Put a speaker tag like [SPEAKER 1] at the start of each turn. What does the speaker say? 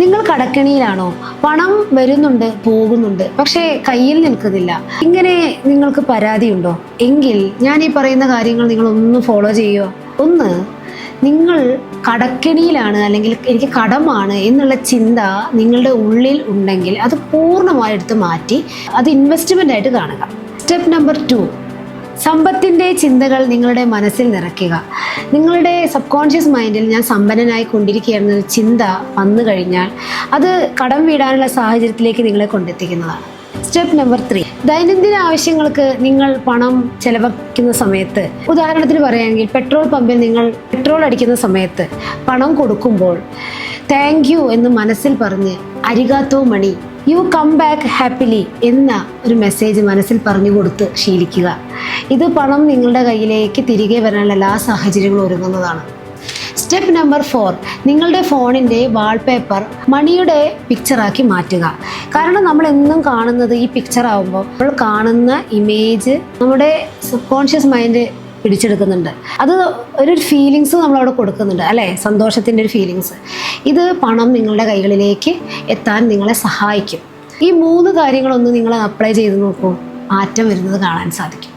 [SPEAKER 1] നിങ്ങൾ കടക്കെണിയിലാണോ? പണം വരുന്നുണ്ട്, പോകുന്നുണ്ട്, പക്ഷേ കയ്യിൽ നിൽക്കുന്നില്ല. ഇങ്ങനെ നിങ്ങൾക്ക് പരാതിയുണ്ടോ? എങ്കിൽ ഞാൻ ഈ പറയുന്ന കാര്യങ്ങൾ നിങ്ങൾ ഒന്ന് ഫോളോ ചെയ്യുക. ഒന്ന്, നിങ്ങൾ കടക്കെണിയിലാണ് അല്ലെങ്കിൽ എനിക്ക് കടമാണ് എന്നുള്ള ചിന്ത നിങ്ങളുടെ ഉള്ളിൽ ഉണ്ടെങ്കിൽ അത് പൂർണ്ണമായി എടുത്ത് മാറ്റി അത് ഇൻവെസ്റ്റ്മെൻ്റ് ആയിട്ട് കാണുക. സ്റ്റെപ്പ് നമ്പർ 2, സമ്പത്തിൻ്റെ ചിന്തകൾ നിങ്ങളുടെ മനസ്സിൽ നിറയ്ക്കുക. നിങ്ങളുടെ സബ് കോൺഷ്യസ് മൈൻഡിൽ ഞാൻ സമ്പന്നനായി കൊണ്ടിരിക്കുകയാണെന്നൊരു ചിന്ത വന്നു കഴിഞ്ഞാൽ അത് കടം വീടാനുള്ള സാഹചര്യത്തിലേക്ക് നിങ്ങളെ കൊണ്ടെത്തിക്കുന്നതാണ്. സ്റ്റെപ്പ് നമ്പർ 3, ദൈനംദിന ആവശ്യങ്ങൾക്ക് നിങ്ങൾ പണം ചെലവഴിക്കുന്ന സമയത്ത്, ഉദാഹരണത്തിന് പറയുകയാണെങ്കിൽ പെട്രോൾ പമ്പിൽ നിങ്ങൾ പെട്രോൾ അടിക്കുന്ന സമയത്ത് പണം കൊടുക്കുമ്പോൾ താങ്ക് യു എന്ന് മനസ്സിൽ പറഞ്ഞ് അരിഗാത്തോ മണി, യു കം ബാക്ക് ഹാപ്പിലി എന്ന ഒരു മെസ്സേജ് മനസ്സിൽ പറഞ്ഞു കൊടുത്ത് ശീലിക്കുക. ഇത് പണം നിങ്ങളുടെ കയ്യിലേക്ക് തിരികെ വരാനുള്ള എല്ലാ സാഹചര്യങ്ങളും ഒരുങ്ങുന്നതാണ്. സ്റ്റെപ്പ് നമ്പർ 4, നിങ്ങളുടെ ഫോണിൻ്റെ വാൾപേപ്പർ മണിയുടെ പിക്ചറാക്കി മാറ്റുക. കാരണം നമ്മൾ എന്നും കാണുന്നത് ഈ പിക്ചർ ആകുമ്പോൾ നമ്മൾ കാണുന്ന ഇമേജ് നമ്മുടെ സബ് കോൺഷ്യസ് മൈൻഡ് പിടിച്ചെടുക്കുന്നുണ്ട്. അത് ഒരു ഫീലിങ്സ് നമ്മളവിടെ കൊടുക്കുന്നുണ്ട് അല്ലേ, സന്തോഷത്തിൻ്റെ ഒരു ഫീലിങ്സ്. ഇത് പണം നിങ്ങളുടെ കൈകളിലേക്ക് എത്താൻ നിങ്ങളെ സഹായിക്കും. ഈ 3 കാര്യങ്ങളൊന്ന് നിങ്ങൾ അപ്ലൈ ചെയ്ത് നോക്കൂ, മാറ്റം വരുന്നത് കാണാൻ സാധിക്കും.